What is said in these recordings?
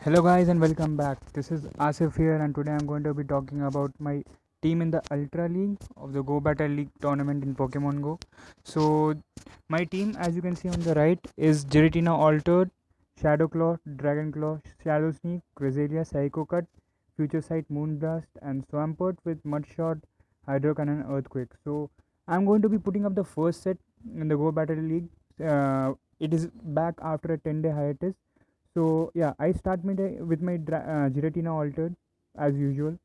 Hello guys and welcome back. This is Asif here and today I'm going to be talking about my team in the Ultra League of the Go Battle League tournament in Pokemon Go. So my team, as you can see on the right, is Giratina Altered, Shadow Claw, Dragon Claw, Shadow Sneak, Cresselia, Psycho Cut, Future Sight, Moonblast and Swampert with Mudshot, Hydro Cannon, Earthquake. So I'm going to be putting up the first set in the Go Battle League. It is back after a 10-day hiatus. So yeah, I start my day with my Giratina Altered as usual,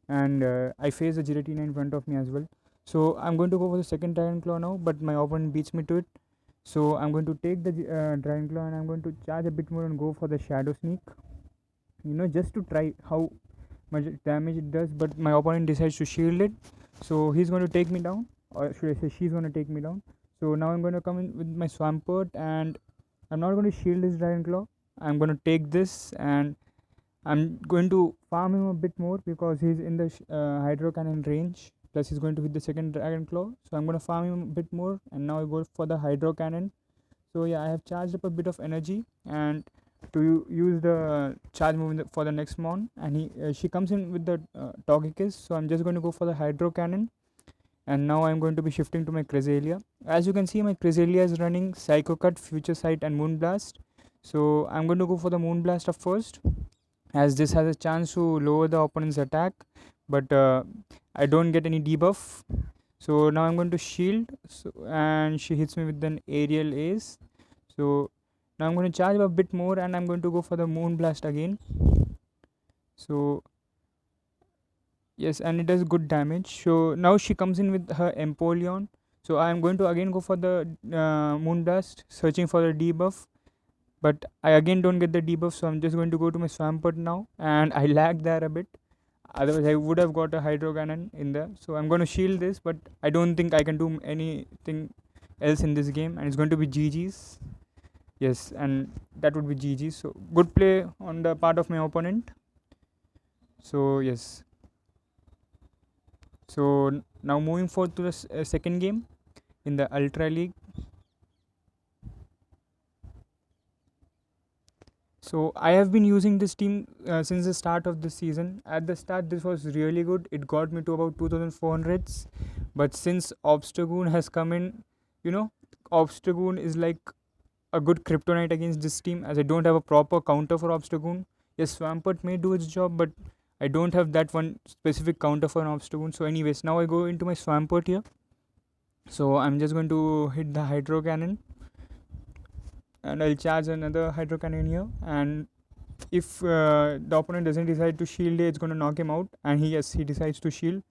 and I face the Giratina in front of me as well. So I'm going to go for the second Dragon Claw now, but my opponent beats me to it. So I'm going to take the Dragon Claw and I'm going to charge a bit more and go for the Shadow Sneak. Just to try how much damage it does. But my opponent decides to shield it, so he's going to take me down, or should I say she's going to take me down. So now I'm going to come in with my Swampert, and I'm not going to shield his Dragon Claw. I'm going to take this and I'm going to farm him a bit more because he's in the Hydro Cannon range. Plus he's going to hit the second Dragon Claw. So I'm going to farm him a bit more and now I go for the Hydro Cannon. So yeah, I have charged up a bit of energy and to use the charge move for the next mon, and she comes in with the Togekiss. So I'm just going to go for the Hydro Cannon. And now I'm going to be shifting to my Cresselia. As you can see, my Cresselia is running Psycho Cut, Future Sight and Moonblast. So I'm going to go for the Moonblast up first, as this has a chance to lower the opponent's attack, but I don't get any debuff. So now I'm going to shield, and she hits me with an aerial ace. So now I'm going to charge a bit more and I'm going to go for the Moonblast again. So yes, and it does good damage. So now she comes in with her Empoleon. So I'm going to again go for the Moonblast, searching for the debuff, but I again don't get the debuff, so I'm just going to go to my Swampert now, and I lag there a bit. Otherwise I would have got a Hydro Cannon in there. So I'm going to shield this, but I don't think I can do anything else in this game, and it's going to be GG's. Yes, and that would be GG's. So good play on the part of my opponent. So yes, so now moving forward to the second game in the Ultra League. So I have been using this team since the start of this season. At the start, this was really good. It got me to about 2400s. But since Obstagoon has come in, Obstagoon is like a good kryptonite against this team, as I don't have a proper counter for Obstagoon. Yes, Swampert may do its job, but I don't have that one specific counter for an Obstagoon. So anyways, now I go into my Swampert here. So I'm just going to hit the Hydro Cannon, and I'll charge another Hydro Cannon here, and if the opponent doesn't decide to shield it, it's going to knock him out, and he decides to shield.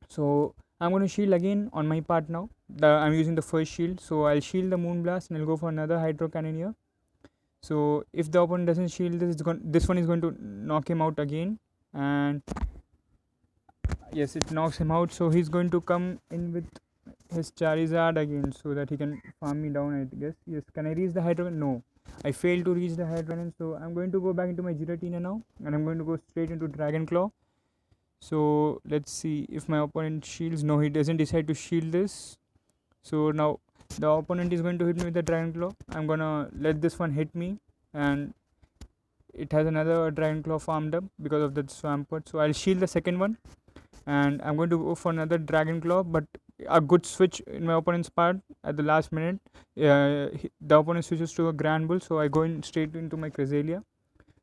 So I'm going to shield again on my part now. I'm using the first shield, so I'll shield the Moonblast and I'll go for another Hydro Cannon here. So if the opponent doesn't shield this, this one is going to knock him out again, and yes, it knocks him out. So he's going to come in with his Charizard again, so that he can farm me down, I guess. Yes, can I reach the Hydro? No, I failed to reach the Hydro Cannon. So I'm going to go back into my Giratina now, and I'm going to go straight into Dragon Claw. So let's see if my opponent shields. No, he doesn't decide to shield this. So now the opponent is going to hit me with the Dragon Claw. I'm gonna let this one hit me, and it has another Dragon Claw farmed up because of the Swampert. So I'll shield the second one, and I'm going to go for another Dragon Claw, but a good switch in my opponent's part at the last minute. The opponent switches to a Grand Bull, so I go in straight into my Cresselia.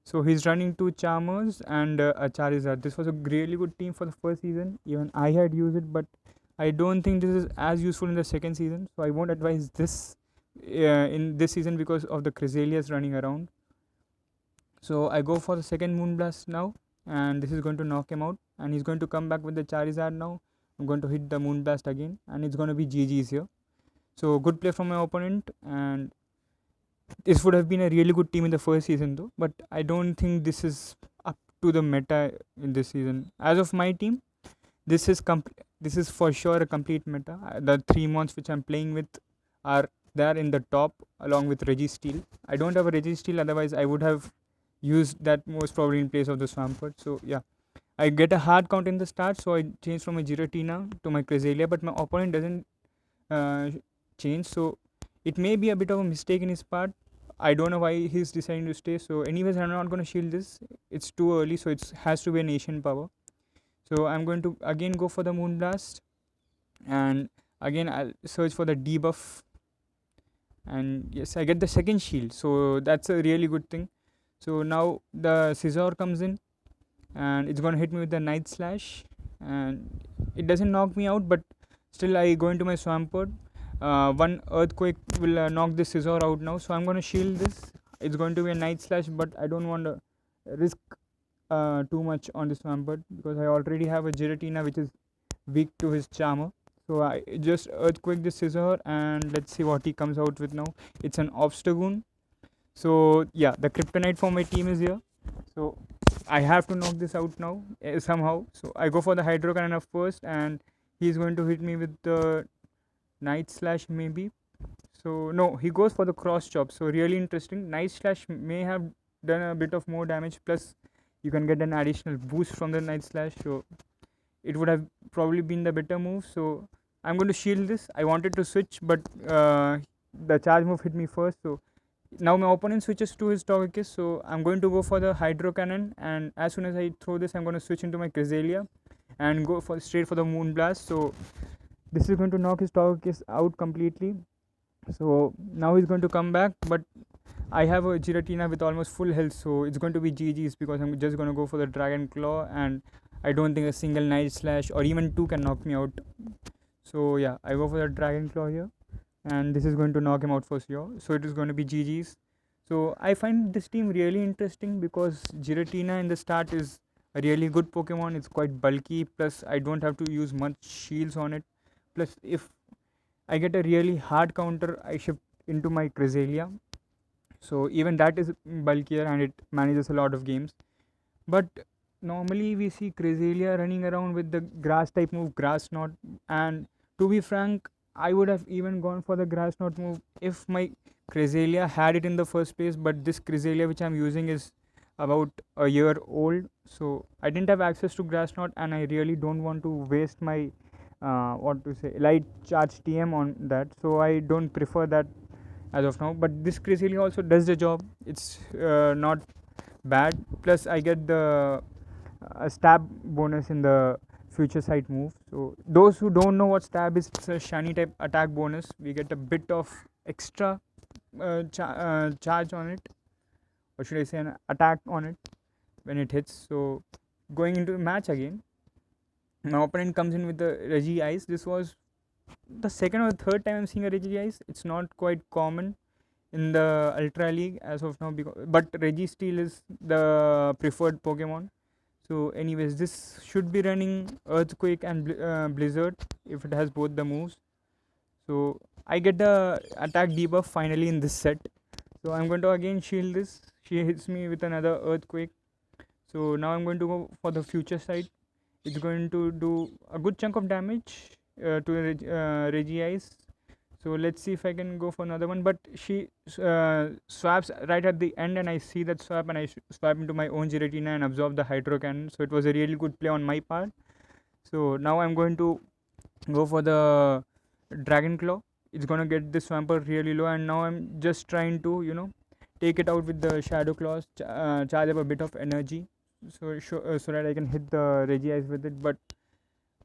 So he's running two Charmers and a Charizard. This was a really good team for the first season. Even I had used it, but I don't think this is as useful in the second season. So I won't advise this in this season because of the Cresselias running around. So I go for the second Moonblast now, and this is going to knock him out, and he's going to come back with the Charizard now. I'm going to hit the Moonblast again, and it's going to be GG's here. So good play from my opponent, and this would have been a really good team in the first season though, but I don't think this is up to the meta in this season. As of my team, this is for sure a complete meta. The three mons which I'm playing with are there in the top along with Registeel. I don't have a Registeel, otherwise I would have used that most probably in place of the Swampert. So yeah, I get a hard count in the start, so I change from my Giratina to my Cresselia, but my opponent doesn't change, so it may be a bit of a mistake in his part. I don't know why he's deciding to stay. So anyways, I'm not going to shield this. It's too early, so it has to be an Asian power. So I'm going to again go for the Moonblast, and again I'll search for the debuff, and yes, I get the second shield, so that's a really good thing. So now the Scizor comes in, and it's gonna hit me with the Night Slash, and it doesn't knock me out, but still I go into my Swampert. One Earthquake will knock this Scizor out now, so I'm gonna shield this. It's going to be a Night Slash, but I don't want to risk too much on this Swampert because I already have a Giratina which is weak to his Charmer. So I just Earthquake this Scizor, and let's see what he comes out with now. It's an Obstagoon. So yeah, the Kryptonite for my team is here. So I have to knock this out now somehow. So I go for the Hydro Cannon first, and he's going to hit me with the Night Slash maybe. So no, he goes for the Cross Chop. So really interesting. Night Slash may have done a bit of more damage. Plus, you can get an additional boost from the Night Slash. So it would have probably been the better move. So I'm going to shield this. I wanted to switch, but the charge move hit me first. So now my opponent switches to his Togekiss. So I'm going to go for the Hydro Cannon, and as soon as I throw this, I'm going to switch into my Cresselia and go for straight for the Moonblast. So this is going to knock his Togekiss out completely. So now he's going to come back, but I have a Giratina with almost full health, so it's going to be GG's because I'm just going to go for the Dragon Claw, and I don't think a single Night Slash or even two can knock me out. So yeah, I go for the Dragon Claw here, and this is going to knock him out for sure. So it is going to be GG's. So I find this team really interesting because Giratina in the start is a really good Pokemon. It's quite bulky, plus I don't have to use much shields on it. Plus if I get a really hard counter, I shift into my Cresselia. So even that is bulkier and it manages a lot of games. But normally we see Cresselia running around with the grass type move, Grass Knot, and to be frank, I would have even gone for the Grass Knot move if my Cresselia had it in the first place, but this Cresselia which I'm using is about a year old, so I didn't have access to Grass Knot, and I really don't want to waste my light charge TM on that, so I don't prefer that as of now. But this Cresselia also does the job. It's not bad, plus I get the stab bonus in the future sight move. So those who don't know what stab is, it's a shiny type attack bonus. We get a bit of extra charge on it, or should I say an attack on it when it hits. So going into the match again, my opponent comes in with the Regice. This was the second or third time I'm seeing a Regice. It's not quite common in the Ultra League as of now, but Registeel is the preferred Pokemon. So anyways, this should be running Earthquake and Blizzard if it has both the moves. So I get the attack debuff finally in this set. So I'm going to again shield this. She hits me with another Earthquake. So now I'm going to go for the future sight. It's going to do a good chunk of damage to Regice. So let's see if I can go for another one. But she swaps right at the end, and I see that swap, and I swap into my own Giratina and absorb the Hydro Cannon. So it was a really good play on my part. So now I'm going to go for the Dragon Claw. It's going to get this Swampert really low, and now I'm just trying to, take it out with the Shadow Claws, charge up a bit of energy, so that I can hit the Regice with it. But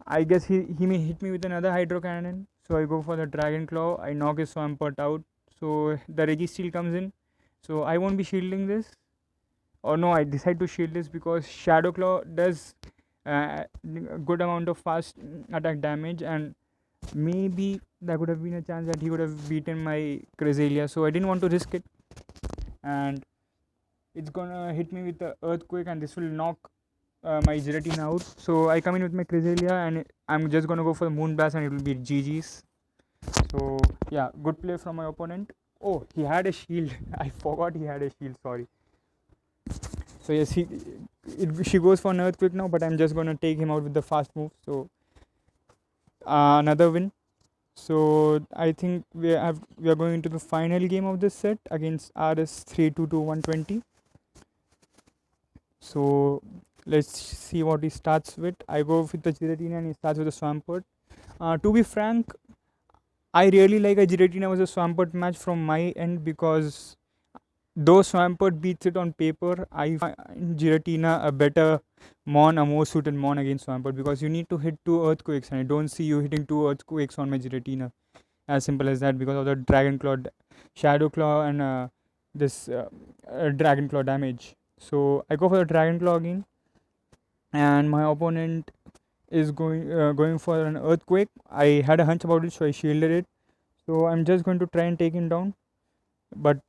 I guess he may hit me with another Hydro Cannon. So I go for the Dragon Claw. I knock his Swampert out. So the Registeel comes in. So I won't be shielding this. Or no, I decide to shield this because Shadow Claw does a good amount of fast attack damage, and maybe there could have been a chance that he would have beaten my Cresselia. So I didn't want to risk it. And it's gonna hit me with the Earthquake, and this will knock my Giratina out. So I come in with my Cresselia, and I'm just gonna go for the Moonblast, and it will be GG's. So yeah, good play from my opponent. Oh, he had a shield. I forgot he had a shield, sorry. So yes, she goes for an Earthquake now, but I'm just gonna take him out with the fast move. So another win. So I think we are going into the final game of this set against RS 322-120. So let's see what he starts with. I go with the Giratina, and he starts with the Swampert. To be frank, I really like a Giratina versus Swampert match from my end because though Swampert beats it on paper, I find Giratina a better Mon, a more suited Mon against Swampert, because you need to hit 2 earthquakes, and I don't see you hitting 2 earthquakes on my Giratina. As simple as that, because of the Dragon Claw, Shadow Claw, and this Dragon Claw damage. So I go for the Dragon Claw again, and my opponent is going for an Earthquake. I had a hunch about it, so I shielded it. So I'm just going to try and take him down, but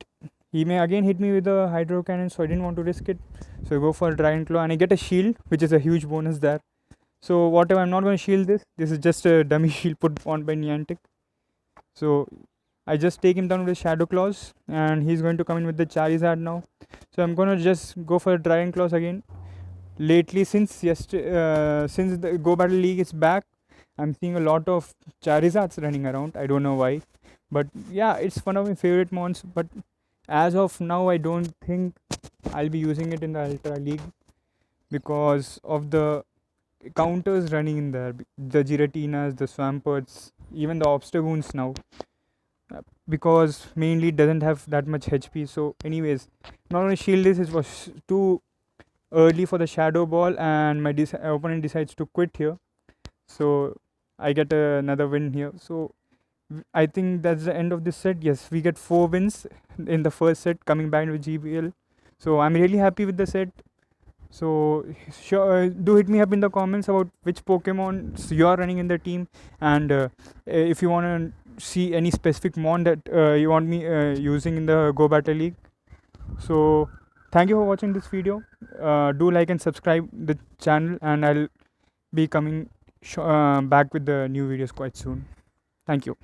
he may again hit me with a Hydro Cannon, so I didn't want to risk it. So I go for a Dragon Claw, and I get a shield, which is a huge bonus there. So whatever, I'm not going to shield this. This is just a dummy shield put on by Niantic. So I just take him down with Shadow Claws, and he's going to come in with the Charizard now. So I'm going to just go for a Dragon Claws again. Lately, since the Go Battle League is back, I'm seeing a lot of Charizards running around. I don't know why, but yeah, it's one of my favorite mons. But as of now, I don't think I'll be using it in the Ultra League because of the counters running in there. The Giratinas, the Swamperts, even the Obstagoons now. Because mainly it doesn't have that much HP. So, anyways, not only shield this, it was too early for the Shadow Ball, and my opponent decides to quit here. So I get another win here. So I think that's the end of this set. Yes, we get 4 wins in the first set coming back with GBL. So I'm really happy with the set. So sure, do hit me up in the comments about which Pokemon you are running in the team, and if you want to see any specific mon that you want me using in the Go Battle League. So thank you for watching this video. Do like and subscribe the channel, and I'll be coming back with the new videos quite soon. Thank you.